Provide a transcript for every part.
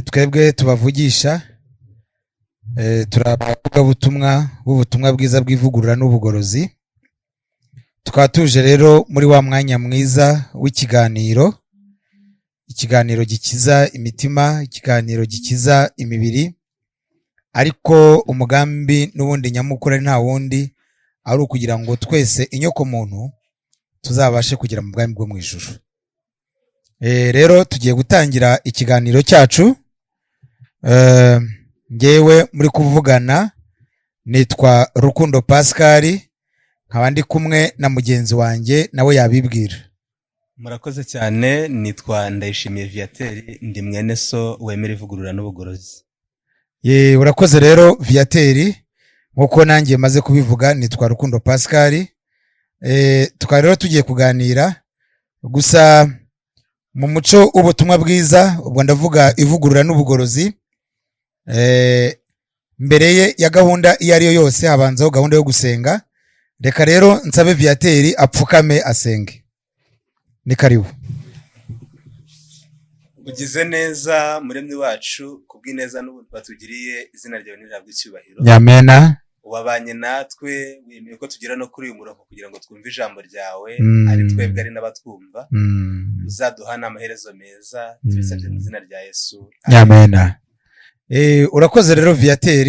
twebwe tubavugisha turabavuga butumwa bwiza bw'ivugurura n'ubugorozi. Tukaba tuje rero muri wa mwanya mwiza w'ikiganiro, ikiganiro gikiza imitima, ikiganiro gikiza imibiri, ariko umugambi n'ubundi nyamukuru nta wundi ari ukugira ngo twese inyoko muntu tuzabashe kugira mu bwami bwo mu ijuru. Rero tugiye gutangira ikiganiro cyacu. Ngewe muri kuvugana nitwa Rukundo Pascal, nkaba ndi kumwe na mugenzi wanjye nawe yabibwira. Murakoze cyane, nitwa Ndayishimiye Viateur, ndi mwene so wemera ivugurura n'ubugorozi. Urakoze rero Viateur, nkuko nanjye maze kubivuga nitwa Rukundo Pascal. Tukaba rero tugiye kuganira gusa mu muco ubutumwa bwiza, ubwo ndavuga ivugurura n'ubugorozi. Mbere ya gahunda iyo ari yo yose habanzaho gahunda yo gusenga. Reka rero nsabe Viateur apfukame asenge. Ni karibu. Ugize neza muremyi wacu, kubw'ineza n'ubuntu batugiriye, izina ryawe nirihabwe icyubahiro. Amena. Wabanye natwe, wemeye ko tugira no kuri uyu murongo kugira ngo twumve ijambo ryawe, ari twebwe ari n'abatwumva. Uzaduhana amaherezo meza, tubisabye mu izina rya Yesu. Amena. Urakoze rero Viateur.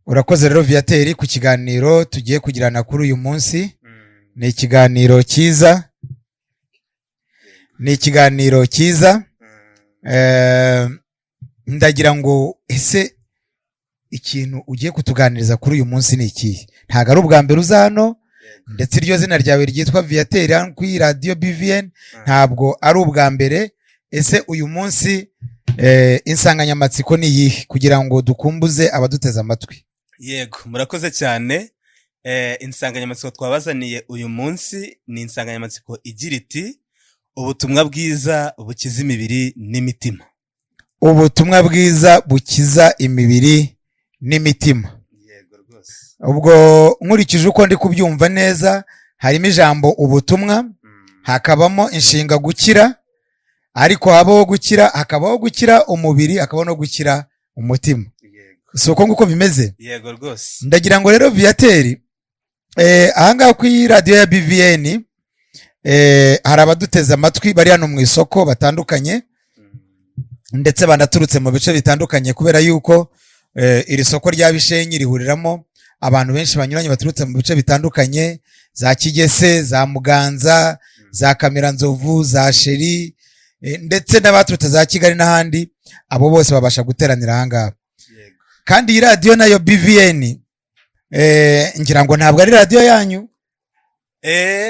Urakoze rero Viateur ku kiganiro tugiye kugirana kuri uyu munsi. Ni ikiganiro cyiza. Ni ikiganiro cyiza. Ndagira ngo ese ikintu ugiye kutuganiriza kuri uyu munsi ni iki? Ntago ari ubwa mbere uza hano, ndetse iryo zina ryawe ryitwa Viateur kuri radio BVN, ntabwo ari ubwa mbere. Ese uyu munsi insanganyamatsiko ni iyihe kugira ngo dukumbuze abaduteza amatwi? Yego, murakoze cyane. Insanganyamatsiko twabazaniye uyu munsi ni insanganyamatsiko igira iti ubutumwa bwiza bukiza imibiri n'imitima. Ubutumwa bwiza bukiza imibiri n'imitima. Yego rwose. Ubwo nkurikije uko ndi kubyumva neza, harimo ijambo ubutumwa, hakabamo inshinga gukira, ariko habaho gukira, hakabaho gukira umubiri, hakabaho no gukira umutima. Si uko nguko bimeze? Yego rwose. Ndagira ngo rero Viateur, ahangaha kuri radio ya BVN hari abaduteza amatwi bari hano mu isoko batandukanye, ndetse banaturutse mu bice bitandukanye, kubera yuko iri soko rya Bishenyi rihuriramo abantu benshi banyuranye baturutse mu bice bitandukanye, za Kigese, za Muganza, za Kamiranzovu, za Sheri, ndetse n'abaturutse za Kigali n'ahandi. Abo bose babasha guteranira ahangaha. Kandi iyi radio nayo BVN, ngira ngo ntabwo ari radio yanyu.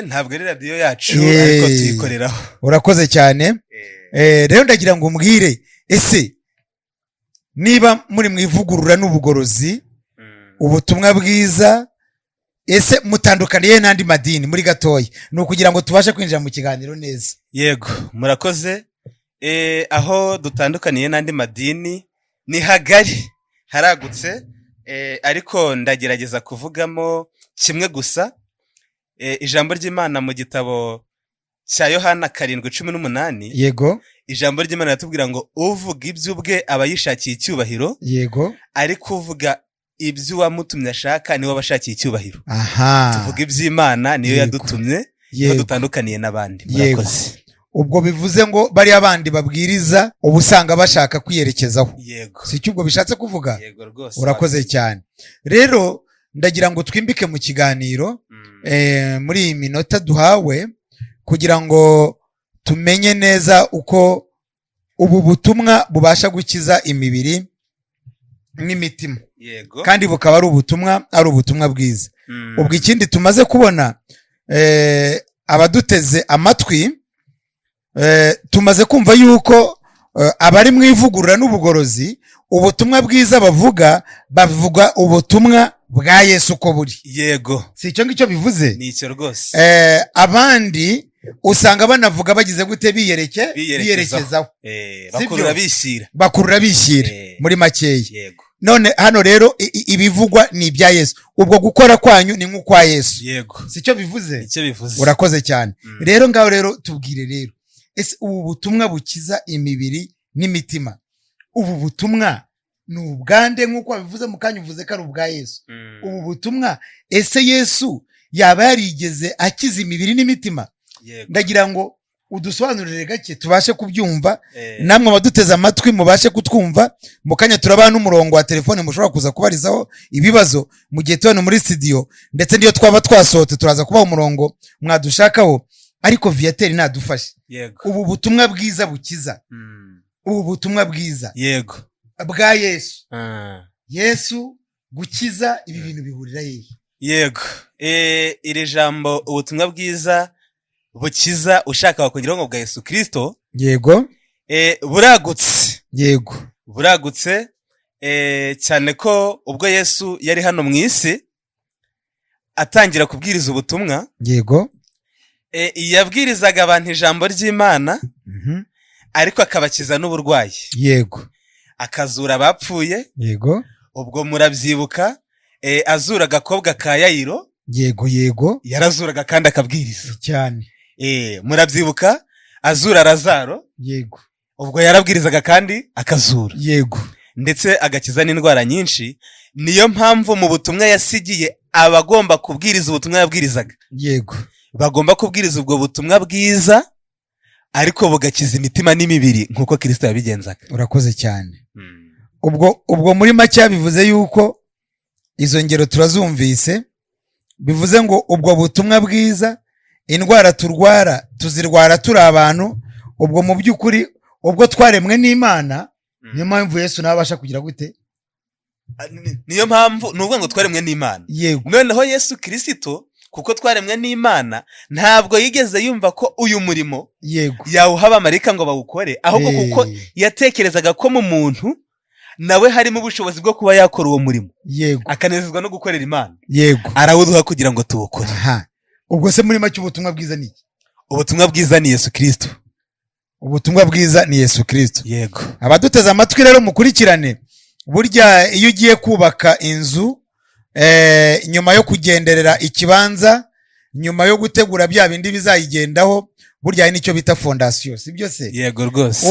Ntabwo ari radio yacu, ariko tuyikoreraho. Urakoze cyane. Rero ndagira ngo umbwire, ese niba muri mu ivugurura n'ubugorozi, ubutumwa bwiza, ese mutandukaniye n'andi madini muri gatoya? Ni ukugira ngo tubashe kwinjira mu kiganiro neza. Yego, murakoze. Aho dutandukaniye n'andi madini ni hagari, haragutse, ariko ndagerageza kuvugamo kimwe gusa. Ijambo ry'Imana mu gitabo cya Yohana 7:18. Yego. Ijambo ry'Imana ratubwira ngo uvuga iby'ubwe aba yishakiye icyubahiro. Yego. Ariko uvuga ibyo wamutumye ashaka niwe abashakiye icyubahiro. Aha. Tuvuga iby'Imana niyo yadutumye, niyo dutandukaniye n'abandi. Murakoze. Ubwo bivuze ngo bari abandi babwiriza ubusanga bashaka kwiyerekezaho. Yego. Si cyo ubwo bishatse kuvuga? Yego rwose. Urakoze cyane. Rero ndagira ngo twimbike mu kiganiro muri iyi minota duhawe, kugira ngo tumenye neza uko ubu butumwa bubasha gukiza imibiri n'imitima. Yego. Kandi bukaba ari ubutumwa bwiza. Ubwo ikindi tumaze kubona, abaduteze amatwi, tumaze kumva yuko abari mu ivugurura n'ubugorozi, ubutumwa bwiza bavuga ubutumwa bwa Yesu uko buri. Yego. Si icyo ngicyo bivuze? Ni icyo rwose. Abandi usanga banavuga bagize gute biyerekezaho. Bakurura bishyira muri makeya. Yego. None hano rero ibivugwa ni ibya Yesu. Ubwo gukora kwanyu ni nk'ukwa Yesu. Yego. Si cyo bivuze? Icyo bivuze. Urakoze cyane. Rero ngaho rero tubwire rero, ese ubu butumwa bukiza imibiri n'imitima, ubu butumwa ni ubwande nk'uko wabivuze mu kanya, uvuze ko ari ubwa Yesu. Ubu butumwa ese Yesu yaba yarigeze akiza imibiri n'imitima? Ndagira ngo udusobanurire gake tubashe kubyumva, namwe abaduteze amatwi mubashe kutwumva. Mu kanya turabaha n'umurongo wa telefone mushobora kuza kubarizaho ibibazo mu gihe tubano muri studio, ndetse niyo twaba twasohotse turaza kubaha umurongo mwadushakaho. Ariko viateur nadufashe, ubu butumwa bwiza bukiza, ubu butumwa bwiza yego bwa Yesu, Yesu gukiza, ibi bintu bihurira hehe? Yego, iri jambo ubutumwa bwiza bukiza ushaka wakongeraho ngo bwa Yesu Kristo, yego, buragutse, yego, buragutse, cyane ko ubwo Yesu yari hano mu isi atangira kubwiriza ubutumwa, yego, yabwirizaga abantu ijambo ry'Imana, ariko akabakiza n'uburwayi, yego, akazura abapfuye, yego, ubwo murabyibuka, azura agakobwa ka Yayiro, yego, yego, yarazuraga kandi akabwiriza cyane, murabyibuka, azura Lazaro, yego, ubwo yarabwirizaga kandi akazura, yego, ndetse agakiza n'indwara nyinshi. Niyo mpamvu mu butumwa yasigiye abagomba kubwiriza ubutumwa yabwirizaga, yego, bagomba kubwiriza ubwo butumwa bwiza ariko bugakiza imitima n'imibiri nk'uko Kristo yabigenzaga. Urakoze cyane. Ubwo muri make bivuze yuko izo ngero turazumvise, bivuze ngo ubwo butumwa bwiza, indwara turwara tuzirwara turi abantu, ubwo mu by'ukuri ubwo twaremwe n'Imana, niyo mpamvu Yesu nabasha kugira gute? Niyo mpamvu nuvuga ngo twaremwe n'Imana. Yego. Noneho Yesu Kristo kuko twaremwe n'Imana ntabwo yigeze yumva ko uyu murimo yego yawuha abamarayika ngo bawukore, ahubwo kuko yatekerezaga ko mu muntu nawe harimo ubushobozi bwo kuba yakora uwo murimo, yego, akanezezwa no gukorera Imana, yego, arawuduha kugira ngo tuwukore. Ubwo se muri make ubutumwa bwiza ni iki? Ubutumwa bwiza ni Yesu Kristo. Ubutumwa bwiza ni Yesu Kristo. Yego. Abaduteze amatwi rero mukurikirane, burya iyo ugiye kubaka inzu, nyuma yo kugenderera ikibanza, nyuma yo gutegura bya bindi bizayigendaho, burya nicyo bita fondation, sibyo se? Yego rwose.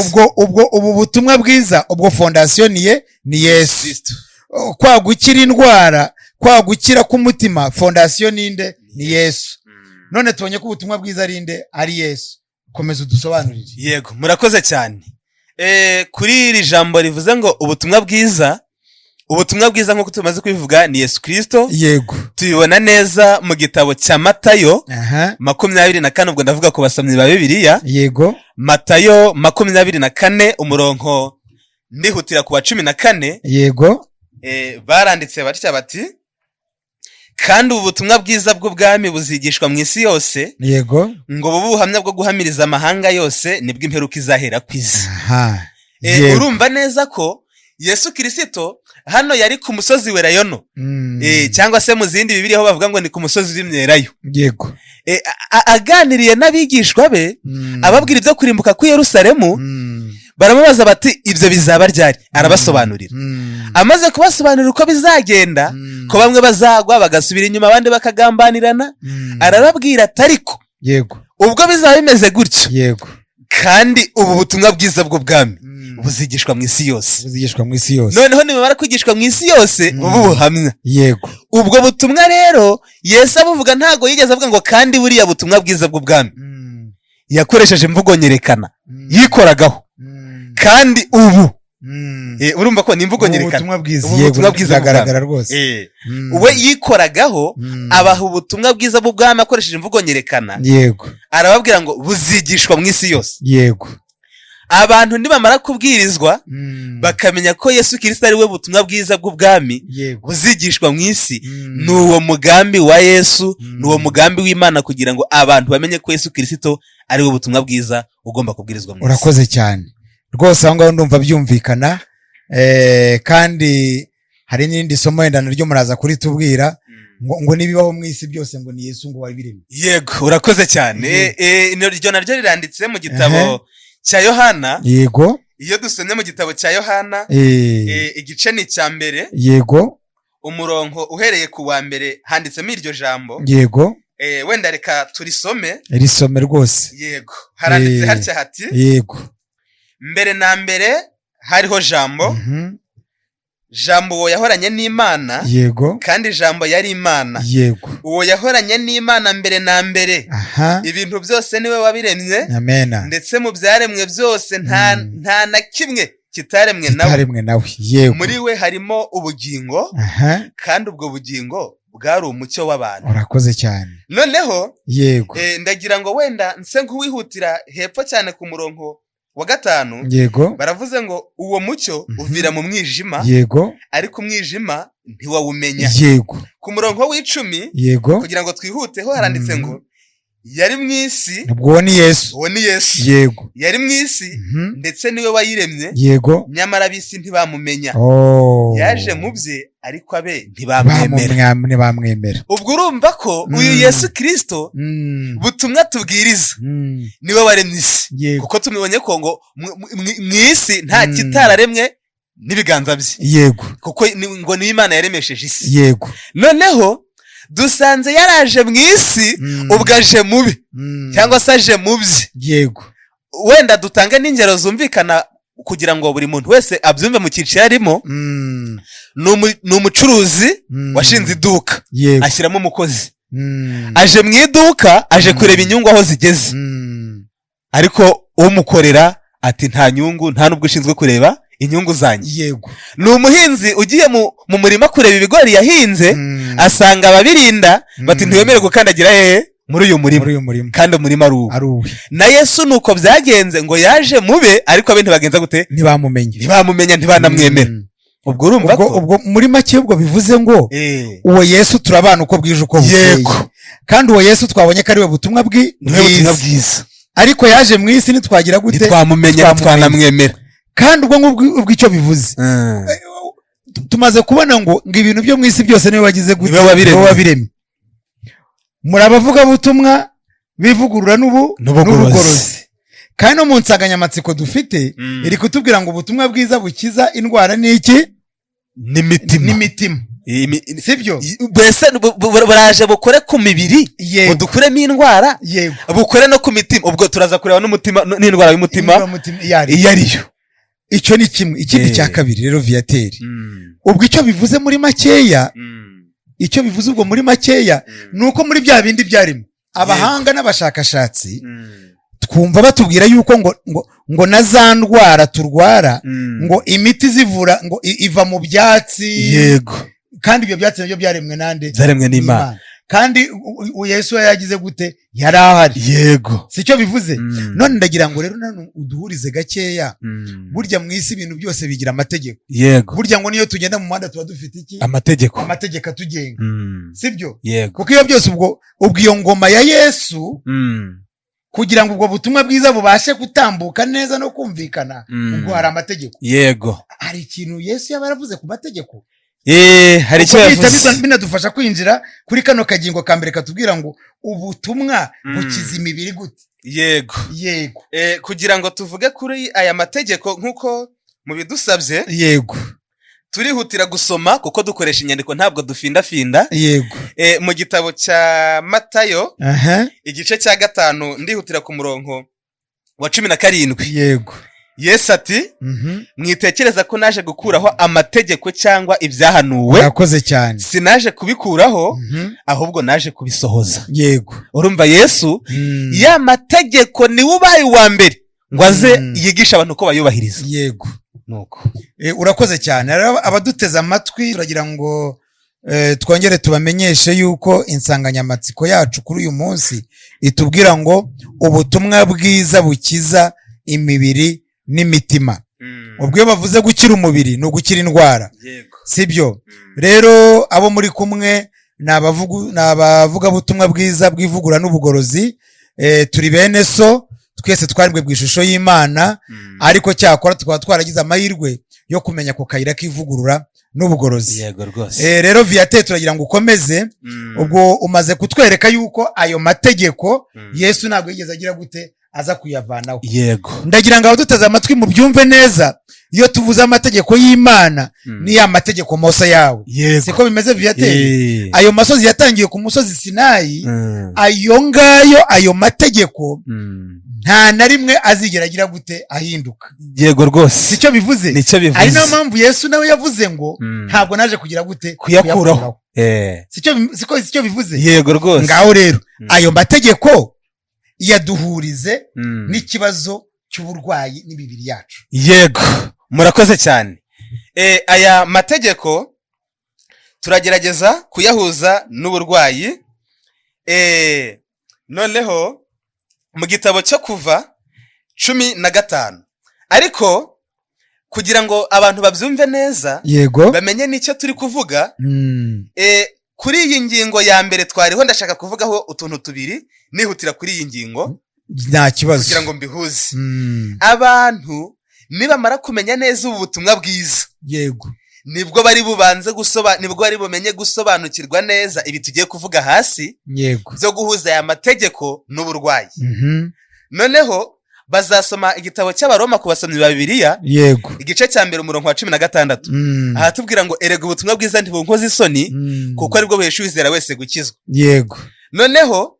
Ubu butumwa bwiza, ubwo fondation ni Yesu. Kwa gukira indwara, kwa gukira k'umutima, fondation ninde? Ni Yesu. None tubonye ko ubutumwa bwiza ari nde? Ari Yesu. Komeza udusobanurire. Yego, murakoze cyane. Kuri iri jambo rivuze ngo ubutumwa bwiza, ubutumwa bwiza nk'uko tumaze kubivuga ni Yesu Kristo. Yego. Tubibona neza mu gitabo cya Matayo 24, ubwo ndavuga ku basomyi ba Bibiliya. Yego. Matayo 24 umurongo ndihutira ku wa 14. Yego. Baranditse batya bati, kandi ubu butumwa bwiza bw'ubwami buzigishwa mu isi yose, yego, ngo bube ubuhamya bwo guhamiriza amahanga yose, nibwo imperuka izahera ku isi. Urumva neza ko Yesu Kristo hano yari ku musozi w'Elayono, cyangwa se mu zindi Bibiliya aho bavuga ngo ni ku musozi w'Imyelayo. Yego. Aganiriye n'abigishwa be, ababwira ibyo kurimbuka ku Yerusalemu, baramubaza bati ibyo bizaba ryari? Arabasobanurira. Amaze kubasobanurira uko bizagenda, ko bamwe bazagwa bagasubira inyuma, abandi bakagambanirana, arababwira ati ariko yego, ubwo bizaba bimeze gutyo, yego, kandi ubu butumwa bwiza bw'ubwami buzigishwa mu isi yose. Buzigishwa mu isi yose. Noneho nimara kwigishwa mu isi yose, bubu buhamya. Yego. Ubwo butumwa rero Yesu abuvuga ntago yigeze avuga ngo kandi buriya butumwa bwiza bw'ubwami. Yakoresheje imvugo nyerekana, yikoragaho. Kandi ubu urumva ko ni imvugo nyerekana. Ubutumwa bwiza agaragara rwose. Uwe yikoragaho, abaha ubutumwa bwiza bw'ubwami akoresheje imvugo nyerekana. Yego. Arababwira ngo buzigishwa mu isi yose. Yego. Abantu nibamara kubwirizwa bakamenya ko Yesu Kristo ari we butumwa bwiza bw'ubwami buzigishwa mu isi, ni uwo mugambi wa Yesu, ni uwo mugambi w'Imana kugira ngo abantu bamenye ko Yesu Kristo ari we butumwa bwiza ugomba kubwirizwa mu isi. Urakoze cyane rwose, aho ngaho ndumva byumvikana. Kandi hari n'indi somo wenda naryo muraza kuri tubwira ngo nibibaho mu isi byose ngo ni Yesu ngo wabiremye. Yego, urakoze cyane. Iryo naryo riranditse mu gitabo cya Yohana. Yego. Iyo dusomye mu gitabo cya Yohana, igice ni cya mbere. Yego. Umurongo uhereye ku wa mbere handitsemo iryo jambo. Yego. wenda reka turisome. risome rwose. Yego, haranditse hatya hati, yego, mbere na mbere hariho jambo, jambo uwo yahoranye n'Imana, yego, kandi jambo yari Imana, yego, uwo yahoranye n'Imana mbere na mbere. Ibintu byose niwe wabiremye, amena, ndetse mu byaremwe byose nta na kimwe kitaremwe nawe. Yego, muri we harimo ubugingo, kandi ubwo bugingo bwari umucyo w'abantu. urakoze cyane. Noneho yego, ndagira ngo wenda nse nk'uwihutira hepfo cyane ku murongo wa 5. yego, baravuze ngo uwo mucyo uvira mu mwijima, yego, ariko umwijima ntiwawumenya. Yego, ku murongo w'10, yego, kugira ngo twihuteho, haranditse ngo yari mu isi. ubwo ni Yesu. Yego, yari mu isi, ndetse niwe wayiremye. Yego, nyamara ab'isi ntibamumenya. yaje mu bye, ariko abe ntibamwemera. ubwo urumva ko uyu Yesu Kristo butumwa tubwiriza niwe waremye isi, kuko tumubonye ko ngo mu isi nta kitararemwe n'ibiganza bye. Yego, kuko ngo ni Imana yaremesheje isi. Yego, noneho dusanze yaraje mu isi, ubwo aje mubi, cyangwa se aje mu bye. Yego, wenda dutange n'ingero zumvikana kugira ngo buri muntu wese abyumve mu cyiciro arimo. ni umucuruzi washinze iduka, ashyiramo umukozi. aje mu iduka, aje kureba inyungu aho zigeze, ariko umukorera ati nta nyungu, nta nubwo ushinzwe kureba inyungu zanyu. Yego, ni umuhinzi ugiye mu murima kureba ibigori yahinze, asanga ababirinda bati ntiwemere gukandagira hehe muri uyu murima, kandi umurima ari uwe. na Yesu nuko byagenze, ngo yaje mube, ariko abe ntibagenza gute, ntibamumenya, ntibanamwemera. ubwo urumva ko ubwo muri make ubwo bivuze ngo uwo Yesu turabana uko bwije uko bukeye, kandi uwo Yesu twabonye ko ari we butumwa bwiza, ariko yaje mu isi ntitwagira gute, ntitwamumenya, ntitwanamwemera. kandi ubwo icyo bivuze, tumaze kubona ngo ibintu byo mu isi byose niwe wagize gute, niwe wabiremye. muri abavuga butumwa bivugurura n'ubugorozi, kandi no mu nsanganyamatsiko dufite iri kutubwira ngo ubutumwa bwiza bukiza indwara n'iki, n'imitima. Sibyo? Bese baraje bukore ku mibiri, budukuremo indwara, bukore no ku mitima. ubwo turaza kureba n'umutima, n'indwara y'umutima iyo ariyo. icyo ni kimwe. ikindi cya kabiri rero, viateur, ubwo icyo bivuze muri makeya, icyo bivuze ubwo muri makeya, nuko muri bya bindi byarimo abahanga n'abashakashatsi twumva batubwira yuko ngo na za ndwara turwara, ngo imiti zivura ngo iva mu byatsi. Yego, kandi ibyo byatsi nabyo byaremwe nande? Byaremwe n'Imana. kandi Yesu yagize gute? yari ahari. Yego, sicyo bivuze. none ndagira ngo rero none uduhurize gakeya. burya mu isi ibintu byose bigira amategeko. Yego, burya ngo niyo tugenda mu muhanda tuba dufite iki? amategeko atugenga. sibyo? Yego, kuko iyo byose ubwo iyo ngoma ya Yesu, kugira ngo ubwo butumwa bwiza bubashe gutambuka neza no kumvikana, ubwo hari amategeko. Yego, hari ikintu Yesu yaba yaravuze ku mategeko. hari icyo yavuze, binadufasha kwinjira kuri kano kagingo ka mbere katubwira ngo ubutumwa bukiza imibiri gute. Yego, kugira ngo tuvuge kuri aya mategeko nk'uko mubidusabye, yego, turihutira gusoma kuko dukoresha inyandiko, ntabwo dufindafinda. Yego, mu gitabo cya Matayo, igice cya 5, ndihutira ku murongo wa 17. Yego, Yesu ati, mwitekereza ko naje gukuraho amategeko cyangwa ibyahanuwe? Urakoze cyane. Sinaje kubikuraho, ahubwo naje kubisohoza. Yego, urumva Yesu ya mategeko ni ubaye wa mbere ngo aze yigisha abantu ko bayubahiriza. Yego, nuko urakoze cyane. abaduteze amatwi turagira ngo twongere tubamenyeshe yuko insanganyamatsiko yacu kuri uyu munsi itubwira ngo ubutumwa bwiza bukiza imibiri n'imitima. ubwo iyo bavuze gukira umubiri ni ugukira indwara. sibyo? rero abo muri kumwe ni abavuga butumwa bwiza bw'ivugura n'ubugorozi. turi bene so, twese twaribwe mu ishusho y'Imana, ariko cyakora tukaba twaragize amahirwe yo kumenya ku kayira k'ivugurura n'ubugorozi. Yego rwose. rero viateur turagira ngo ukomeze. ubwo umaze kutwereka yuko ayo mategeko Yesu ntabwo yigeze agira gute aza kuyavanaho. Yego, ndagira ngo abaduteze amatwi mu byumve neza iyo tuvuze amategeko y'Imana ni ya mategeko Mose yawe. Siko bimeze viateur? Ayo masozi yatangiye ku musozi Sinayi, ayo ngayo ayo mategeko nta na rimwe azigera agira gute ahinduka. Yego rwose. Sicyo bivuze? Nicyo bivuze. Ari nayo mpamvu Yesu nawe yavuze ngo ntabwo naje kugira gute kuyakuraho. Sicyo bivuze? Yego rwose. Ngaho rero ayo mategeko yaduhurize n'ikibazo cy'uburwayi n'imibiri yacu. Yego, murakoze cyane. Aya mategeko turagerageza kuyahuza n'uburwayi. Noneho mu gitabo cyo kuva 15, ariko kugira ngo abantu babyumve neza, yego, bamenye n'icyo turi kuvuga, kuri iyi ngingo ya mbere twariho ndashaka kuvugaho utuntu tubiri, nihutira kuri iyi ngingo nta kibazo kugira ngo mbihuze. Abantu nibamara kumenya neza ubu butumwa bwiza, yego, nibwo bari bumenye gusobanukirwa neza ibi tugiye kuvuga hasi, yego, byo guhuza aya mategeko n'uburwayi. Noneho bazasoma igitabo cy'Abaroma ku basomyi ba Bibiliya, yego, igice cya mbere umurongo wa 16. Aha tubwira ngo erega ubutumwa bwiza ntibunkoze isoni, kuko aribwo buhesha uwizera wese gukizwa. Yego. Noneho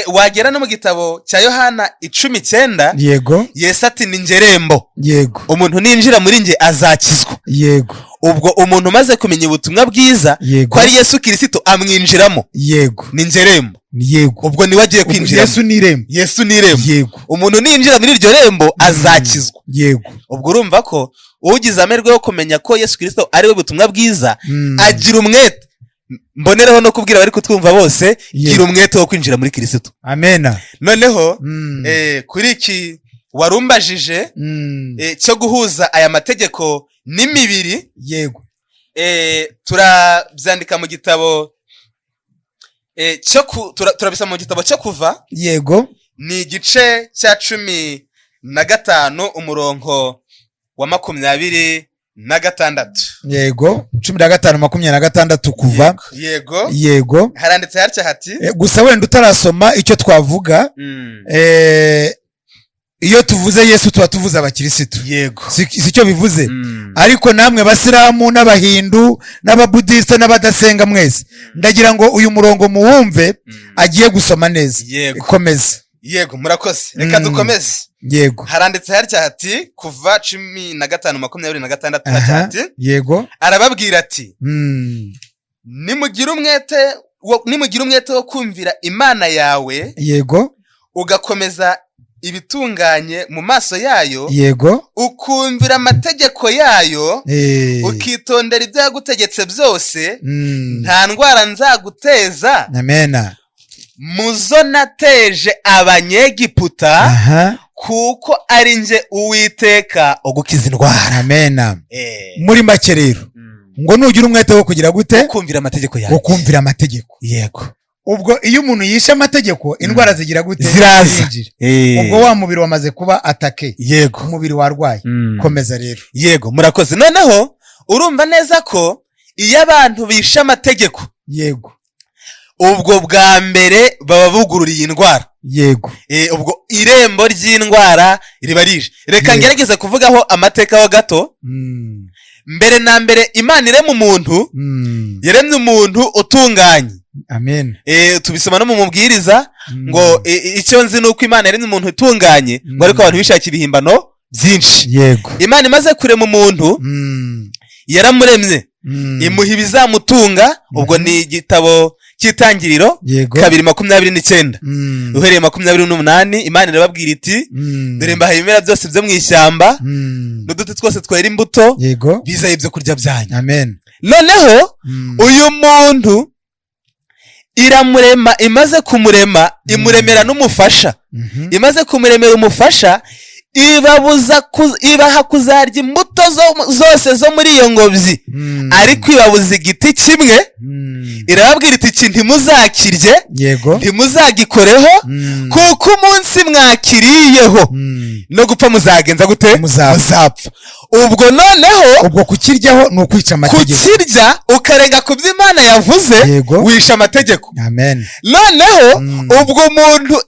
wagera no mu gitabo cya Yohana 19, yego, Yesu ati ni ngerembo, yego, umuntu ninjira muri nge azakizwa. Yego. Ubwo umuntu maze kumenya ubutumwa bwiza ko ari Yesu Kristo amwinjiramo, yego, ni ngerembo. Yego. Ubwo ni wagiye kwinjira. Yesu ni irembo. Yesu ni irembo. Yego. Umuntu ninjira muri iryo rembo azakizwa. Yego. Ubwo urumva ko ugize amerwe yo kumenya ko Yesu Kristo ari we butumwa bwiza, agira umwete. Mbonereho no kubwira bari kutwumva bose, gira umwete wo kwinjira muri Kristo. Amena. Noneho kuri iki warumbajije cyo guhuza aya mategeko n'imibiri, yego, turabyandika mu gitabo turabisa mu gitabo cyo kuva, yego, ni igice cya 15 umurongo wa 26. Yego, 15:26 kuva. Yego. Yego. Haranditse harya hati, gusa wenda utarasoma icyo twavuga, iyo tuvuze Yesu tuba tuvuze abakirisitu. Yego. Sicyo bivuze? Ariko namwe basilamu n'abahindu n'ababudiste n'abadasenga mwese, ndagira ngo uyu murongo muwumve agiye gusoma neza. Komeza. Yego, murakoze. Reka dukomeze. Yego. Haranditse harya hati kuva 15:26 hati, yego, arababwira ati nimugira umwete wo kumvira Imana yawe, yego, ugakomeza ibitunganye mu maso yayo, yego, ukumvira amategeko yayo, ukitondera ibyo yagutegetse byose, nta ndwara nzaguteza. Amena. Muzo nateje Abanyegiputa, kuko ari nje Uwiteka ugukiza indwara. Amena. Muri make rero ngo nugira umwete wo kugira gute? Kumvira amategeko yawe. Ukumvira amategeko. Yego. Ubwo iyo umuntu yishe amategeko, indwara zigira gute? Ziraza. Ubwo wa mubiri wamaze kuba atake. Yego. Umubiri warwaye. Komeza rero. Yego, murakoze. Noneho urumva neza ko iyo abantu bishe amategeko, yego, ubwo bwa mbere baba bugururiye indwara. Yego. Ubwo irembo ry'indwara riba rije. Reka ngerageze kuvugaho amateka ho gato. Mbere na mbere Imana irema umuntu, yaremye umuntu utunganye. Amen. Tubisoma no mu mubwiriza ngo icyo nzi nuko Imana yaremye umuntu utunganye, ngo ariko abantu bishaka ibihimbano byinshi. Yego. Imana imaze kurema umuntu, yaramuremye, imuha ibizamutunga. Ubwo ni igitabo cy'Itangiriro 2:29. Uhereye 28 Imana irababwira iti, dore mbahaye ibimera byose byo mu ishyamba n'uduti twose twera imbuto, bizaye ibyo kurya byanyu. Amen. Noneho uyu muntu iramurema, imaze kumurema imuremera n'umufasha. Imaze kumuremera umufasha, ibaha kuzarya imbuto zose zo muri iyo ngobyi, ariko ibabuza igiti kimwe. Irababwira iti iki ntimuzakirye, ntimuzagikoreho, kuko umunsi mwakiriyeho no gupfa muzagenza gute? Muzapfa. ubwo noneho ubwo kukiryaho ni ukwica amategeko, kukirya ukarenga ku byo Imana yavuze, Yego. wisha amategeko. amen. Noneho ubwo umuntu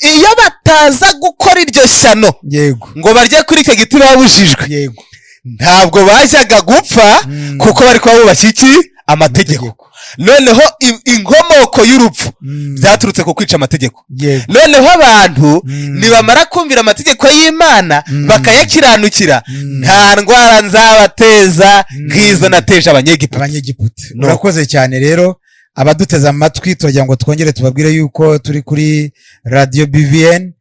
iyo bataza gukora iryo shyano Yego, ngo barye kuri icyo giti babujijwe, yego, ntabwo bajyaga gupfa kuko bari kuba bubashye iki? Amategeko. Noneho inkomoko y'urupfu byaturutse ku kwica amategeko. Yego. Noneho abantu nibamara kumvira amategeko y'Imana bakayakiranukira, nta ndwara nzabateza nk'izo nateje abanyegiputa. Urakoze cyane rero abaduteze amatwi, turagira ngo twongere tubabwire yuko turi kuri radio BVN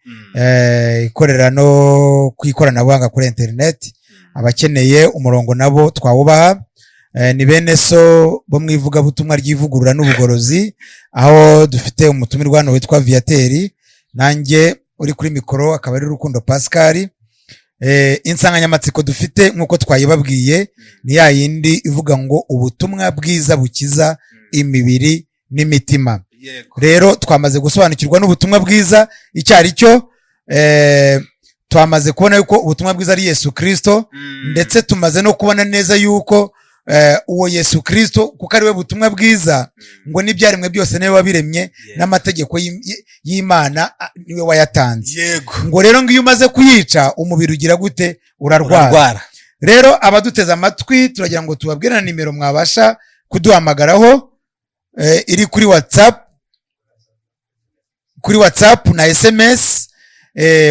ikorera no ku ikoranabuhanga kuri internet. Abakeneye umurongo nabo twawubaha, ni bene so bo mwivuga butumwa ry'ivugurura n'ubugorozi, aho dufite umutumirwa hano witwa viateur, nanjye uri kuri mikoro akaba ari Rukundo Pascal. Insanganyamatsiko dufite nkuko twayibabwiye ni ya yindi ivuga ngo ubutumwa bwiza bukiza imibiri n'imitima. Rero twamaze gusobanukirwa n'ubutumwa bwiza icyari cyo, twamaze kubona yuko ubutumwa bwiza ari Yesu Kristo, ndetse tumaze no kubona neza yuko uwo Yesu Kristo kuko ari we butumwa bwiza, ngo n'ibyaremwe byose niwe wabiremye, n'amategeko y'Imana niwe wayatanze. Ngo rero ngo iyo umaze kuyica umubiri ugira gute? Urarwara. Rero abaduteze amatwi turagira ngo tubabwire na nimero mwabasha kuduhamagaraho, iri kuri WhatsApp na SMS.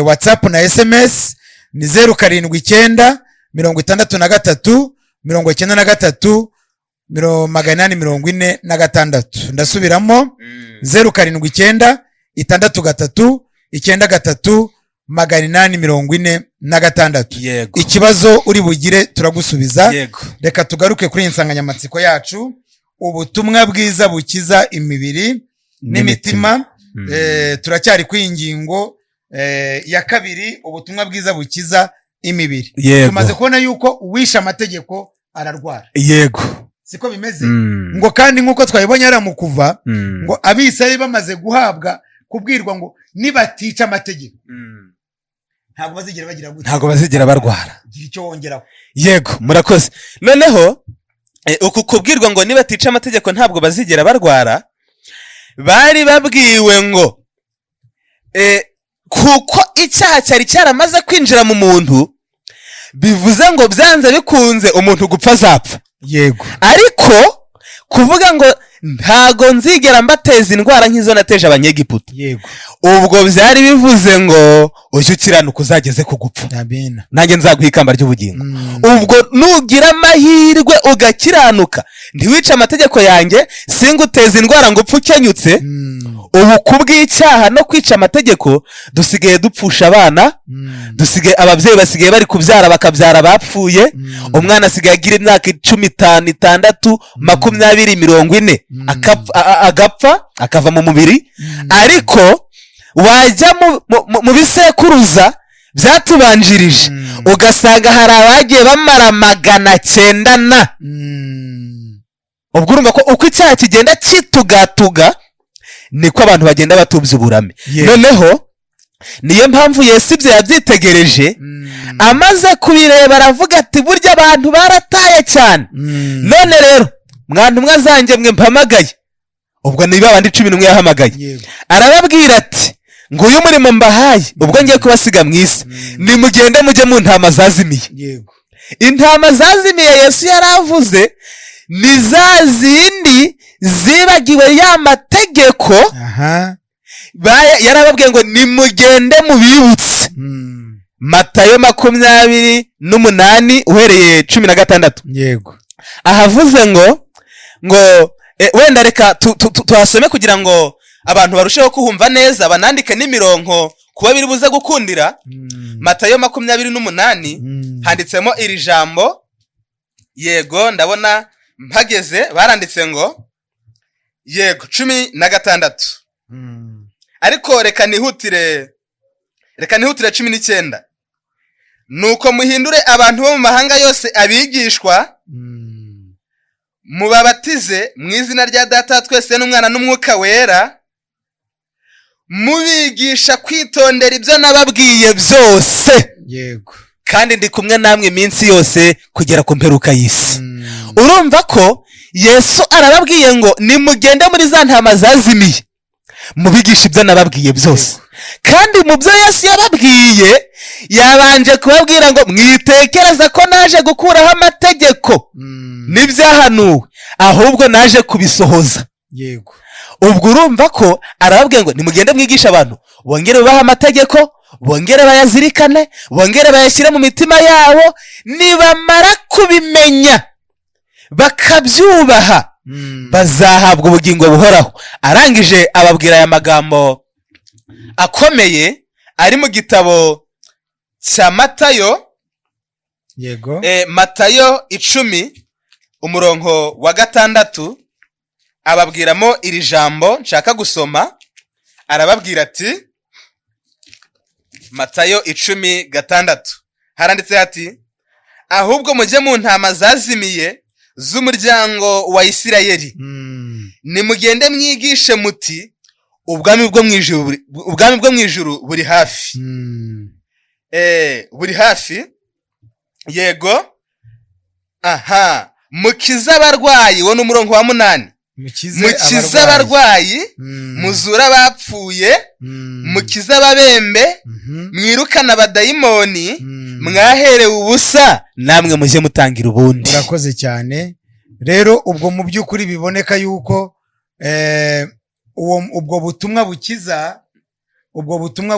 WhatsApp na SMS ni 079 63 93 846. Ndasubiramo 079 63 93 846. Ikibazo uri bugire turagusubiza. Reka tugaruke kuri insanganyamatsiko yacu, ubutumwa bwiza bukiza imibiri n'imitima. Turacyari ku ingingo ya kabiri, ubutumwa bwiza bukiza imibiri. Tumaze kubona yuko uwisha amategeko ararwara. Yego, siko bimeze. Ngo kandi nkuko twabibonye ari mu kuva, ngo Abisirayeli bamaze guhabwa kubwirwa ngo nibatica amategeko ntabwo bazigera bagira gute? Ntabwo bazigera barwara. Gira icyo wongeraho. Yego, murakoze. Noneho uku kubwirwa ngo nibatica amategeko ntabwo bazigera barwara, bari babwiwe ngo kuko icyaha cyari cyaramaze kwinjira mu muntu, bivuze ngo byanze bikunze umuntu gupfa azapfa. Yego. Ariko kuvuga ngo ntago nzigera mbateza indwara nk'izo nateje abanyegiputa, Yego. ubwo byari bivuze ngo ujye ukiranuka uzageze ku gupfa. Amen. Nanjye nzaguha ikamba ry'ubugingo. Ubwo nugira amahirwe ugakiranuka, ntiwice amategeko yanjye, singuteza indwara ngo upfe ukenyutse. Ubu kubw'icyaha no kwica amategeko dusigaye dupfusha abana, dusigaye ababyeyi basigaye bari kubyara bakabyara bapfuye, umwana asigaye agira imyaka 15, 16, 20, 40, agapfa akava mu mubiri. Ariko wajya mu bisekuruza byatubanjirije ugasanga hari abagiye bamara 900. Ubwo urumva ko uko icyaha kigenda kitugatuga niko abantu bagenda batubya uburame. Noneho niyo mpamvu Yesu ibyo yabyitegereje, amaze kubireba aravuga ati burya abantu barataye cyane. None rero mwana umwe azanjye mwe mpamagaye. Ubwo niba abandi 11 yahamagaye, arababwira ati ngo uyu murimo mbahaye ubwo ngiye kubasiga mu isi, nimugende mujye mu ntama zazimiye. Yego. Intama zazimiye Yesu yaravuze ni za zindi zibagiwe ya mategeko. Yarababwiye ngo nimugende mubibutse. Matayo 28 uhereye 16. Yego. Ahavuze ngo wenda reka tuhasome kugira ngo abantu barusheho kuhumva neza, banandike n'imirongo kuba biri buze gukundira. Matayo 28 handitsemo iri jambo. Yego, ndabona mpageze, baranditse ngo yego 16. Ariko reka nihutire 19. Nuko muhindure abantu bo mu mahanga yose abigishwa, mubabatize mu izina rya Data twese n'Umwana n'Umwuka wera, mubigisha kwitondera ibyo nababwiye byose. Yego. kandi ndi kumwe namwe iminsi yose kugera ku mperuka y'isi. Urumva ko Yesu arababwiye ngo nimugende muri za ntama zazimiye mubigisha ibyo nababwiye byose. Kandi mu byo Yesu yababwiye yabanje kubabwira ngo mwitekereza ko naje gukuraho amategeko n'ibyahanuwe, ahubwo naje kubisohoza. Yego. Ubwo urumva ko arababwiye ngo nimugende mwigisha abantu, bongere bubahe amategeko, bongere bayazirikane, bongere bayashyire mu mitima yabo, nibamara kubimenya bakabyubaha bazahabwa ubugingo buhoraho. Arangije ababwira aya magambo akomeye ari mu gitabo cya Matayo. Yego. Matayo 10:6 ababwiramo iri jambo nshaka gusoma. Arababwira ati, Matayo 10:6 haranditse ati, ahubwo mujye mu ntama zazimiye z'umuryango wa Isirayeli, nimugende mwigishe muti ubwami bwo mwijuru buri hafi. Buri hafi. Yego. Aha, mukiza abarwayi, wo n'umurongo wa 8. Mukiza abarwayi, muzura abapfuye, mukiza ababembe, mwirukana abadayimoni, mwaherewe ubusa, namwe mujye mutangira ubundi. Urakoze cyane. Rero ubwo mu by'ukuri biboneka yuko ubwo butumwa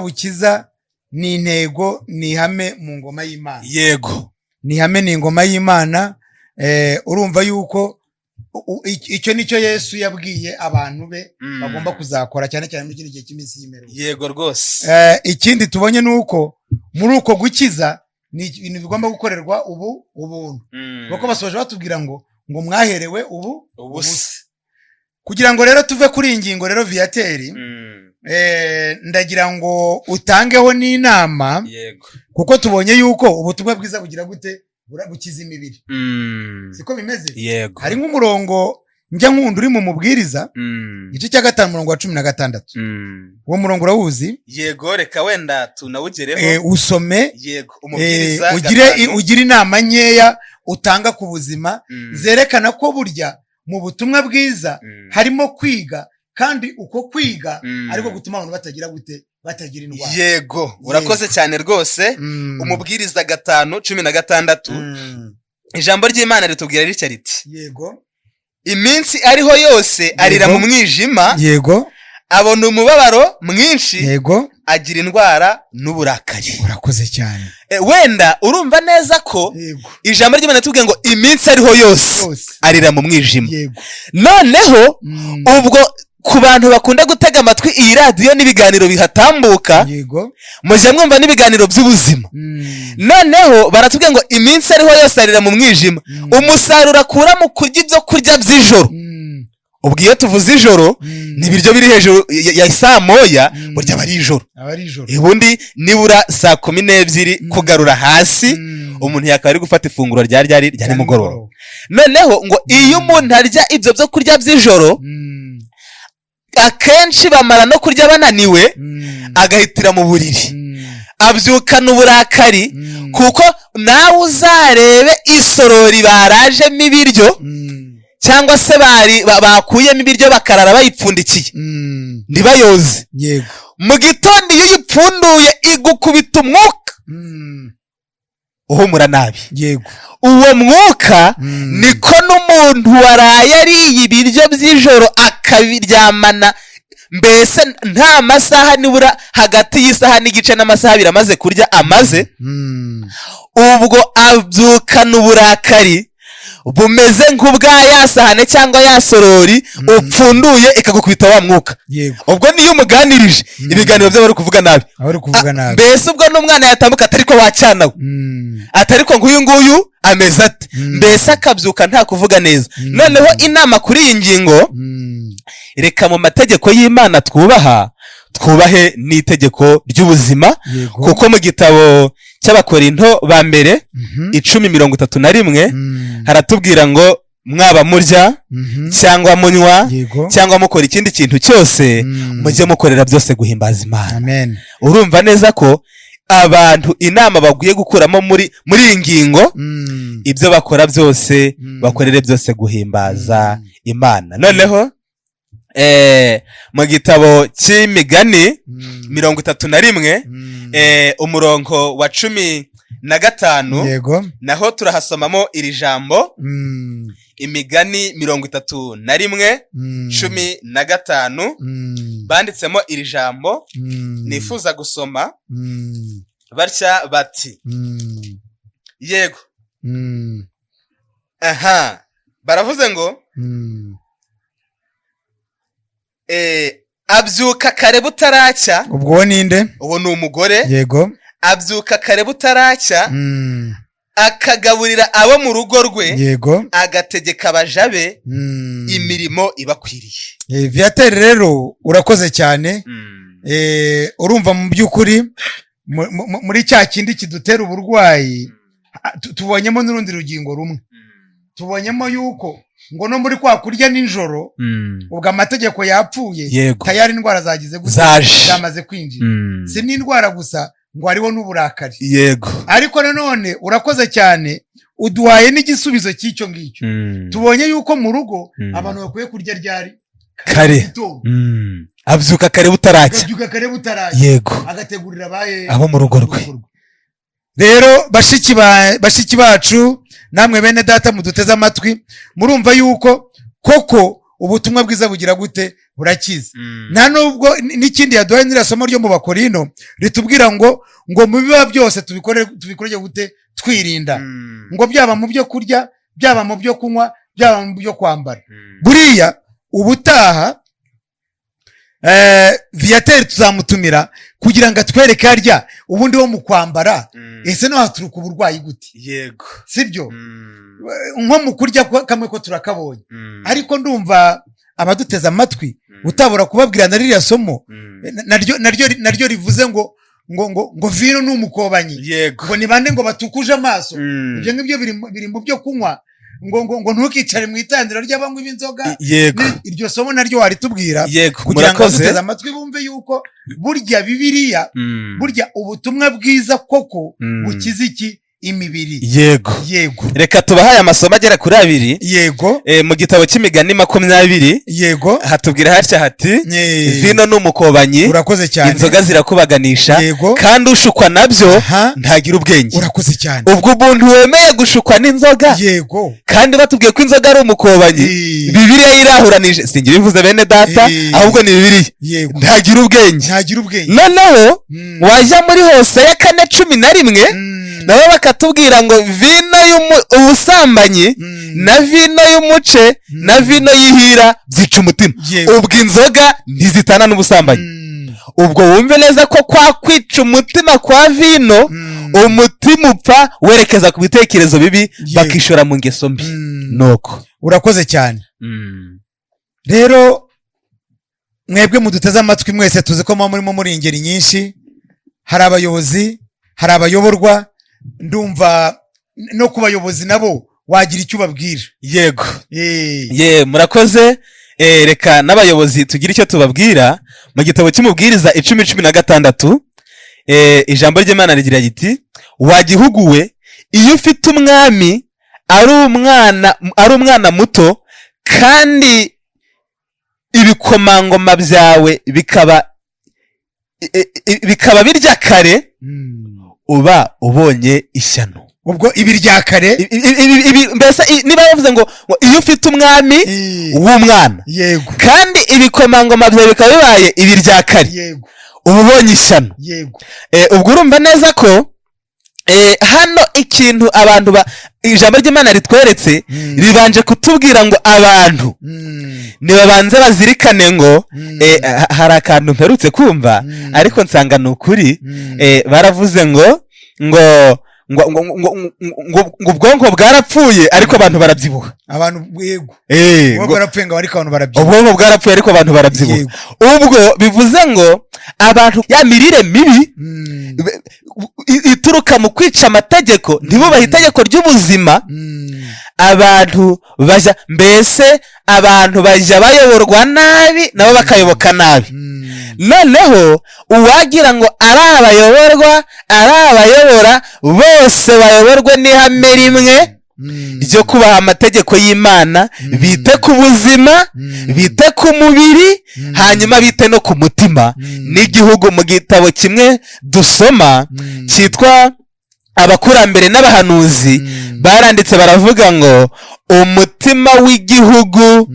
bukiza ni intego, ni ihame mu ngoma y'Imana. Yego. Ni ihame, ni ingoma y'Imana. Urumva yuko icyo nicyo Yesu yabwiye abantu be bagomba kuzakora, cyane cyane muri kino gihe cy'iminsi y'imperuka. Yego rwose. Ikindi tubonye nuko muri uko gukiza ni ibintu bigomba gukorerwa ubuntu. Kuko basoje batubwira ngo mwaherewe ubusa. Kugira ngo rero tuve kuri ingingo rero viateur, ndagira ngo utangeho n'inama. Yego. Kuko tubonye yuko ubutumwa bwiza bugira gute bukiza imibiri. Siko bimeze? Yego. Hari nk'umurongo njya nkunda uri mu mubwiriza igice cya 5 umurongo wa 16. Uwo murongo urawuzi? Yego, reka wenda tunawugereho. Usome. Yego. Umubwiriza ugire inama nkeya utanga ku buzima zerekana ko burya mu butumwa bwiza harimo kwiga, kandi uko kwiga ariko gutuma abantu batagira gute, batagira indwara. Yego. Urakoze cyane rwose. Umubwiriza 5:16 ijambo ry'Imana ritubwira ritya riti, yego, iminsi ariho yose arira mu mwijima. Yego. Abona umubabaro mwinshi. Yego. Agira indwara n'uburakari. Urakoze cyane. Wenda urumva neza ko ijambo ry'Imana ritubwira ngo iminsi ariho yose arira mu mwijima. Yego. Noneho ubwo ku bantu bakunda gutega amatwi iyi radio n'ibiganiro bihatambuka, yego, muje mwumva n'ibiganiro by'ubuzima. Noneho baratubwira ngo iminsi ariho yose arira mu mwijima, umusaruro akura mu kurya ibyo kurya by'ijoro. Ubwo iyo tuvuze ijoro ni ibiryo biri hejuru ya saa moya, burya bari ijoro. Ubundi nibura saa 12 kugarura hasi umuntu yakaba ari gufata ifunguro rya nimugoroba. Noneho ngo iyo umuntu arya ibyo byo kurya by'ijoro, akenshi bamara no kurya bananiwe, agahitira mu buriri, abyukana uburakari. Kuko nawe uzarebe isorori barajemo ibiryo, cyangwa se bakuyemo ibiryo bakarara bayipfundikiye ntibayoze. Yego. Mu gitondo iyo uyipfunduye igukubita umwuka uhumura nabi. Yego. Uwo mwuka niko n'umuntu waraye ariye ibiryo by'ijoro akabiryamana, mbese nta masaha nibura hagati y'isaha n'igice n'amasaha biramaze kurya amaze, ubwo abyukana uburakari bumeze nk'ubwa yasahane cyangwa yasorori upfunduye ikagukubita wa mwuka. Ubwo niyo umuganirije ibiganiro byo bari kuvuga nabi. Mbese ubwo n'umwana yatambuka atariko wacyanawe, atariko nguyu nguyu ameze ate, mbese akabyuka nta kuvuga neza. Noneho inama kuri iyi ngingo, reka mu mategeko y'Imana twubahe n'itegeko ry'ubuzima. Kuko mu gitabo cy'Abakorinto ba mbere 10:31 haratubwira ngo mwaba murya cyangwa munywa cyangwa mukora ikindi kintu cyose, mujye mukorera byose guhimbaza Imana. Amen. Urumva neza ko abantu inama baguye gukuramo muri iyi ngingo, ibyo bakora byose bakorere byose guhimbaza Imana. Noneho mu gitabo cy'imigani 31 umurongo wa 15 yego, naho turahasomamo iri jambo. Imigani 31:15 banditsemo iri jambo nifuza gusoma batya bati yego, baravuze ngo abyuka kare butaracya. ubwo ninde? uwo ni umugore. yego, abyuka kare butaracya akagaburira abo mu rugo rwe, yego, agategeka abaja be imirimo ibakwiriye. viateur rero urakoze cyane. urumva mu by'ukuri muri cya kindi kidutera uburwayi tubonyemo n'urundi rugingo rumwe. tubonyemo yuko ngo no muri kwa kurya nijoro ubwo amategeko yapfuye, tayari indwara zagize gusa zamaze kwinjira. si n'indwara gusa ngo hariho n'uburakari. yego, ariko nanone urakoze cyane, uduhaye n'igisubizo cy'icyo ngicyo. tubonye yuko mu rugo abantu bakwiye kurya ryari kare. abyuka kare butaracya. yego, agategurira abo mu rugo rwe. rero bashiki bacu, namwe bene data muduteze amatwi, murumva yuko koko ubutumwa bwiza bugira gute? burakiza. nta nubwo n'ikindi yaduhaye n'ira somo ryo mu Bakorino ritubwira ngo mu biba byose tubikoreye gute? twirinda. ngo byaba mu byo kurya, byaba mu byo kunywa, byaba mu byo kwambara. buriya ubutaha viateur tuzamutumira kugira ngo atwereke harya ubundi wo mu kwambara ese no haturuka uburwayi gute? yego, sibyo? nko mu kurya kamwe ko turakabonye. ariko ndumva abaduteze amatwi utabura kubabwira na ririya somo naryo rivuze ngo vino ni umukobanyi. yego, ngo ni bande ngo batukuje amaso. ibyo ngibyo biri mu byo kunywa. ngo ntukicare mu itandiro ry'abanywi b'inzoga. yego, iryo somo naryo waritubwira. yego, kugira ngo abaduteze amatwi bumve yuko burya Bibiliya, burya ubutumwa bwiza koko bukiza iki? imibiri. yego, yego, reka tubahaye amasomo agera kuri 2. yego, mu gitabo cy'imigani 20 yego, hatubwira hatya hati vino ni umukobanyi, urakoze cyane, inzoga zirakubaganisha, yego, kandi ushukwa nabyo ntagira ubwenge. urakoze cyane. ubwo umuntu wemeye gushukwa n'inzoga, yego, kandi batubwiye ko inzoga ari umukobanyi, Bibiliya yirahuranije, singira bivuze bene data, ahubwo ni Bibiliya, ntagira ubwenge. noneho wajya muri Hoseya 4:11 nabo bakatubwira ngo vino ubusambanyi na vino y'umuce na vino y'ihira byica umutima. ubwo inzoga ntizitana n'ubusambanyi. ubwo wumve neza ko kwa kwica umutima kwa vino, umutima upfa werekeza ku bitekerezo bibi, bakishora mu ngeso mbi. nuko urakoze cyane. rero mwebwe muduteze amatwi mwese, tuzi ko murimo muri ingeri nyinshi. hari abayobozi, hari abayoborwa. ndumva no ku bayobozi nabo wagira icyo ubabwira. yego, murakoze. reka n'abayobozi tugira icyo tubabwira. mu gitabo cy'umubwiriza 10:16 ijambo ry'Imana rigira riti, wa gihugu we, iyo ufite umwami ari umwana muto, kandi ibikomangoma byawe bikaba birya kare, uba ubonye ishyano. ubwo ibirya kare mbese niba bavuze ngo iyo ufite umwami w'umwana, yego, kandi ibikomangoma byawe bikaba bibaye ibirya kare, yego, uba ubonye ishyano. yego, ubwo urumva neza ko hano ikintu abantu ijambo ry'Imana ritweretse ribanje kutubwira ngo abantu nibabanze bazirikane ngo hari akantu mperutse kumva, ariko nsanga ni ukuri. baravuze ngo ubwonko bwarapfuye ariko abantu barabyibuha. yego, bwarapfuye ngo ariko abantu barabyibuha. ubwonko bwarapfuye ariko abantu barabyibuha. ubwo bivuze ngo abantu ya mirire mibi ituruka mu kwica amategeko, ntibubahe itegeko ry'ubuzima, abantu bajya bayoborwa nabi nabo bakayoboka nabi. Noneho uwagira ngo ari abayoborwa ari abayobora bose bayoborwe n'ihame rimwe ryo kubaha amategeko y'Imana, bite ku buzima, bite ku mubiri, hanyuma bite no ku mutima. N'igihugu mu gitabo kimwe dusoma cyitwa abakurambere n'abahanuzi baranditse baravuga ngo umutima w'igihugu,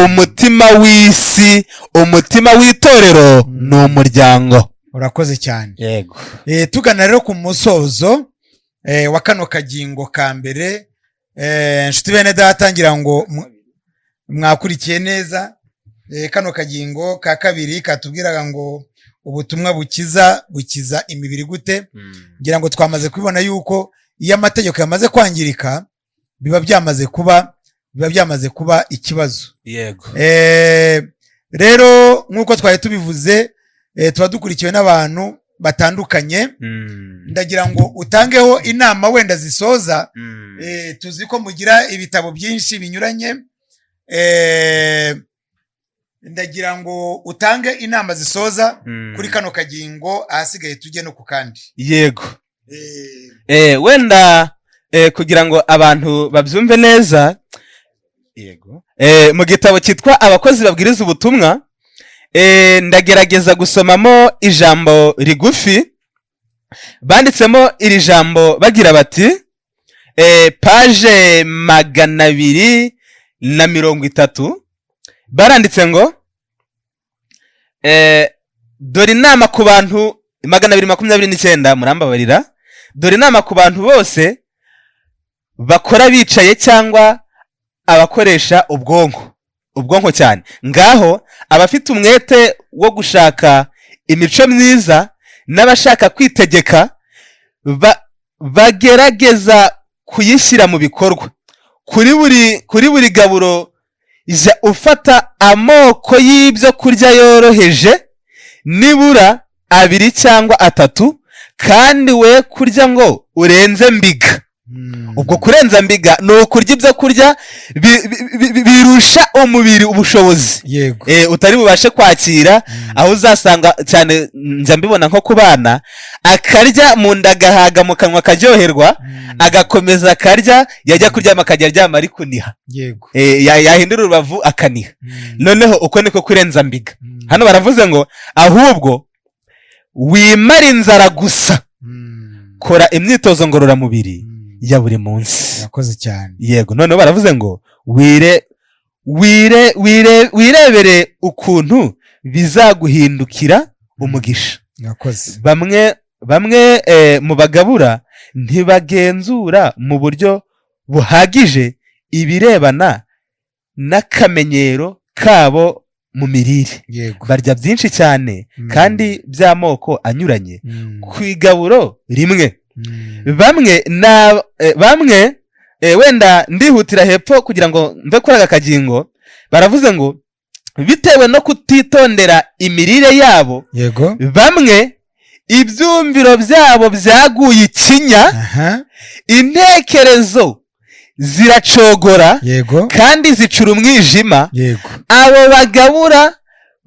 umutima w'isi, umutima w'itorero ni umuryango. Urakoze cyane. Yego. Tugana rero ku musozo wa kano kagingo ka mbere, nshuti bene datangira ngo mwakurikiye neza. Kano kagingo ka kabiri katubwiraga ngo ubutumwa bukiza imibiri gute. Ngira ngo twamaze kubibona yuko iyo amategeko yamaze kwangirika biba byamaze kuba ikibazo. Yego. Rero nk'uko twari tubivuze, tuba dukurikiwe n'abantu batandukanye. Ndagira ngo utangeho inama wenda zisoza. Tuzi ko mugira ibitabo byinshi binyuranye. Ndagira ngo utange inama zisoza kuri kano kagingo, ahasigaye tujye no ku kandi. Yego. Wenda kugira ngo abantu babyumve neza, yego, mu gitabo cyitwa abakozi babwiriza ubutumwa, ndagerageza gusomamo ijambo rigufi. Banditsemo iri jambo bagira bati, page 230 baranditse ngo dore inama ku bantu 229, murambabarira, dore inama ku bantu bose bakora bicaye cyangwa abakoresha ubwonko cyane. Ngaho abafite umwete wo gushaka imico myiza n'abashaka kwitegeka bagerageza kuyishyira mu bikorwa. Kuri buri gaburo jya ufata amoko y'ibyo kurya yoroheje, nibura 2 cyangwa 3, kandi we kurya ngo urenze mbiga. Ubwo kurenza mbiga ni ukurya ibyo kurya birusha umubiri ubushobozi. Yego. Utari bubashe kwakira. Aho uzasanga cyane njya mbibona nko ku bana, akarya mu nda gahaga mu kanwa karyoherwa, agakomeza akarya, yajya kuryama akaryama ari kuniha. Yego. Yahindura urubavu akaniha. Noneho uko niko kurenza mbiga. Hano baravuze ngo ahubwo wimara inzara gusa, kora imyitozo ngororamubiri ya buri munsi. Yakoze cyane. Yego. Noneho baravuze ngo wirebere ukuntu bizaguhindukira umugisha. Yakoze. Bamwe mu bagabura ntibagenzura mu buryo buhagije ibirebana n'akamenyero kabo mu mirire. Yego. Barya byinshi cyane kandi by'amoko anyuranye ku igaburo rimwe. Bamwe wenda ndihutira hepfo kugira ngo mve kuri aka kagingo, baravuze ngo bitewe no kutitondera imirire yabo, yego, bamwe ibyumviro byabo byaguye ikinya, intekerezo ziracogora, yego, kandi zicura umwijima. Yego. Abo bagabura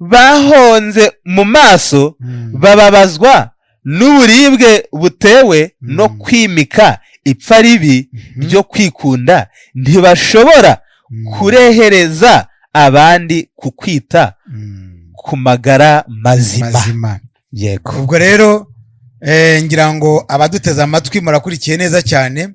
bahonze mu maso bababazwa n'uburibwe butewe no kwimika ipfa ribi ryo kwikunda. Ntibashobora kurehereza abandi kukwita ku magara mazima. Yego. Ubwo rero ngira ngo abaduteze amatwi murakurikiye neza cyane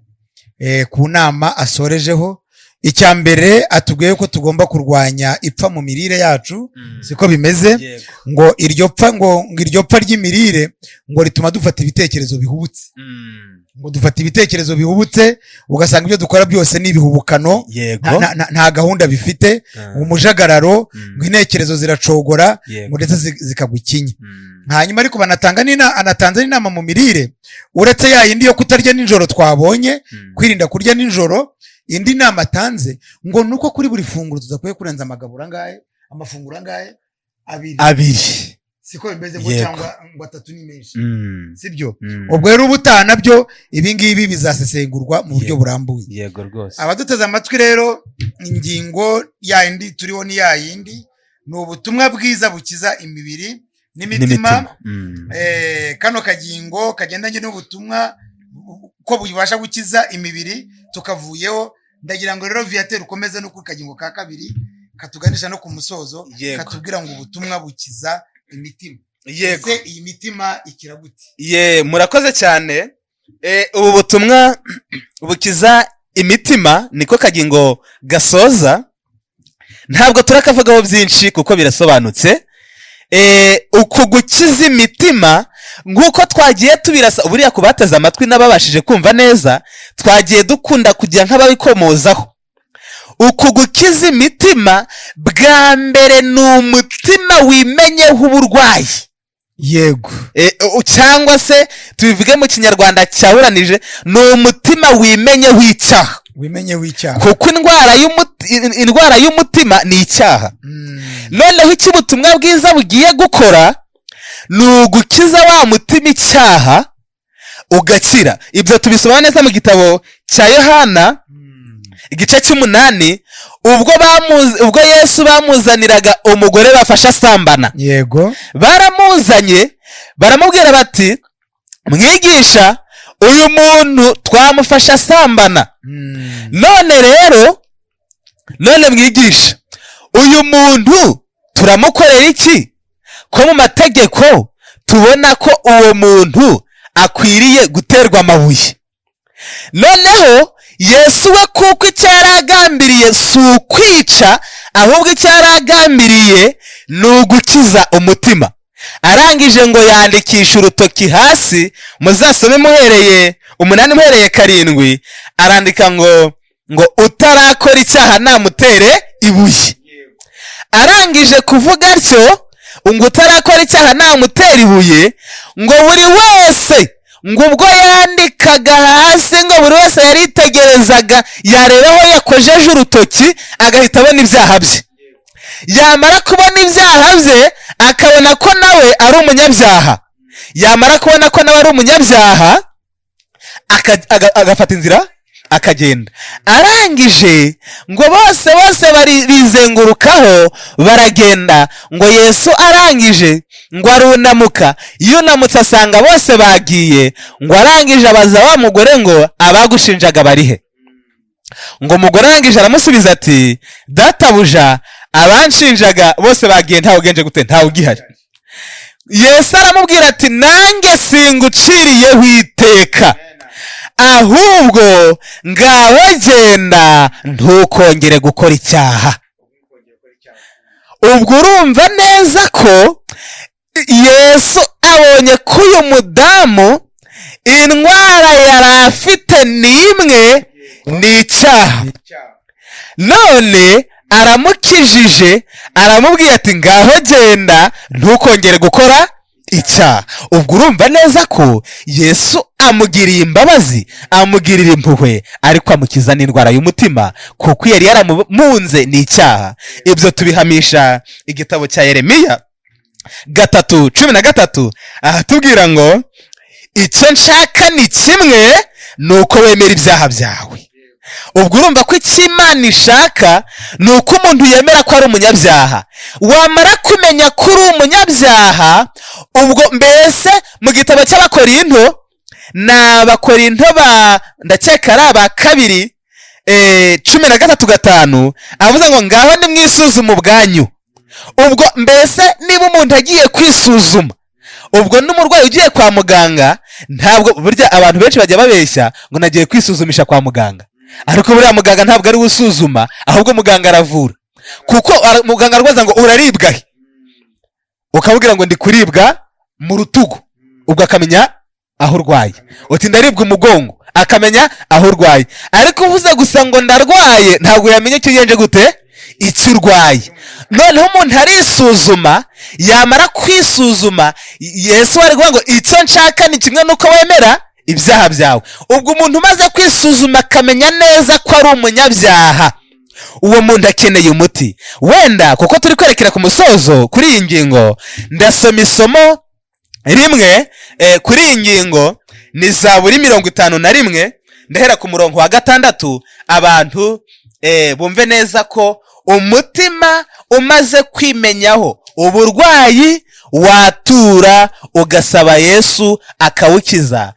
ku nama asorejeho. Icya mbere atubwiye ko tugomba kurwanya ipfa mu mirire yacu. Siko bimeze. Yego. Ngo iryo pfa ry'imirire ngo rituma dufata ibitekerezo bihubutse. Ngo dufata ibitekerezo bihubutse, ugasanga ibyo dukora byose ni ibihubukano. Yego. Nta gahunda bifite. Umujagararo, ngo intekerezo ziracogora, ngo ndetse zikagukinya. Hanyuma ariko anatanze n'inama mu mirire, uretse ya yindi yo kutarya nijoro twabonye, kwirinda kurya nijoro. Indi nama atanze ngo nuko kuri buri funguro tudakwiye kurenza amafunguro angahe? 2. siko bimeze ngo Yego. cyangwa ngo 3 ni menshi sibyo ubwo rero ubutaha nabyo ibi ngibi bizasesengurwa mu buryo burambuye. Yego rwose. Abaduteze amatwi rero ingingo yindi turiho ni yindi ni ubutumwa bwiza bukiza imibiri n'imitima. Kano kagingo kagendanye n'ubutumwa ko bubasha gukiza imibiri tukavuyeho. Ndagira ngo rero viateur ukomeze no ku kagingo ka kabiri katuganisha no ku musozo katubwira ngo ubutumwa bukiza imitima. Yego. Ese iyi mitima ikirabuti? Murakoze cyane. Ubu butumwa bukiza imitima niko kagingo gasoza. Ntabwo turakavugaho byinshi kuko birasobanutse. Uko gukiza imitima nk'uko twagiye tubirasa buriya kubateza amatwi n'ababashije kumva neza twagiye dukunda kugira nk'ababikomozaho. Uku gukiza imitima bwa mbere ni umutima wimenyeho uburwayi. Yego. Cyangwa se tubivuge mu kinyarwanda cyaburanije ni umutima wimenyeho icyaha. Wimenyeho icyaha. Kuko indwara y'umutima ni icyaha. Noneho icyo ubutumwa bwiza bugiye gukora ni ugukiza wa mutima icyaha ugakira. Ibyo tubisoma neza mu gitabo cya Yohana igice cy'umunani ubwo Yesu bamuzaniraga umugore bafasha asambana. Yego. Baramuzanye baramubwira bati mwigisha uyu muntu twamufasha asambana. None mwigisha uyu muntu turamukorera iki ko mu mategeko tubona ko uwo muntu akwiriye guterwa amabuye? Noneho Yesu we kuko icyo yaragambiriye si ukwica ahubwo icyo yaragambiriye ni ugukiza umutima. Arangije ngo yandikisha urutoki hasi, muzasome muhereye 8 muhereye 7, arandika ngo utarakora icyaha namutere ibuye. Arangije kuvuga atyo ngo utarakora icyaha namutere ibuye, ngo buri wese ngo ubwo yandikaga hasi ngo buri wese yaritegerezaga yareba aho yakojeje urutoki agahita abona ibyaha bye. Yamara kubona ibyaha bye akabona ko nawe ari umunyabyaha. Yamara kubona ko nawe ari umunyabyaha agafata inzira akagenda. Arangije ngo bose bizengurukaho baragenda. Ngo Yesu arangije ngo arunamuka, yunamutse asanga bose bagiye. Ngo arangije abaza wa mugore ngo abagushinjaga barihe? Ngo umugore arangije aramusubiza ati databuja abanshinjaga bose bagiye, ntawe ugenje gute, ntawe ugihari. Yesu aramubwira ati nanjye singuciriyeho iteka, ahubwo ngaho genda ntukongere gukora icyaha. Ubwo urumva neza ko Yesu abonye ko uyu mudamu indwara yari afite n'imwe ni icyaha. None aramukijije aramubwira ati ngaho genda ntukongere gukora icyaha. Ubwo urumva neza ko Yesu amugiriye imbabazi, amugirira impuhwe, ariko amukiza n'indwara y'umutima kuko yari yaramunze n'icyaha. Ibyo tubihamisha igitabo cya Yeremiya 3:13 ahatubwira ngo icyo nshaka ni kimwe, ni uko wemera ibyaha byawe. Ubwo urumva ko icyo Imana ishaka ni uko umuntu yemera ko ari umunyabyaha. Wamara kumenya ko uri umunyabyaha, ubwo mbese mu gitabo cy'Abakorinto ndakeka ari aba 2 13:5 avuze ngo ngaho nimwisuzume ubwanyu. Ubwo mbese niba umuntu agiye kwisuzuma, ubwo n'umurwayi ugiye kwa muganga, ntabwo burya abantu benshi bajya babeshya ngo nagiye kwisuzumisha kwa muganga, ariko buriya muganga ntabwo ari usuzuma, ahubwo muganga aravura. Kuko muganga arwaza ngo uraribwa he, ukabwira ngo ndi kuribwa mu rutugu, ubwo akamenya aho urwaye. Uti ndaribwa umugongo, akamenya aho urwaye. Ariko uvuze gusa ngo ndarwaye, ntabwo yamenye icyo ugenje gute, icyo urwaye. Noneho umuntu arisuzuma, yamara kwisuzuma, Yesu ari kuvuga ngo icyo nshaka ni kimwe nuko wemera ibyaha byawe. Ubwo umuntu umaze kwisuzuma akamenya neza ko ari umunyabyaha, uwo muntu akeneye umuti. Wenda kuko turi kwerekera ku musozo kuri iyi ngingo, ndasoma isomo rimwe kuri iyi ngingo, ni Zaburi 51, ndahera ku murongo wa 6. abantu bumve neza ko umutima umaze kwimenyaho uburwayi watura ugasaba Yesu akawukiza.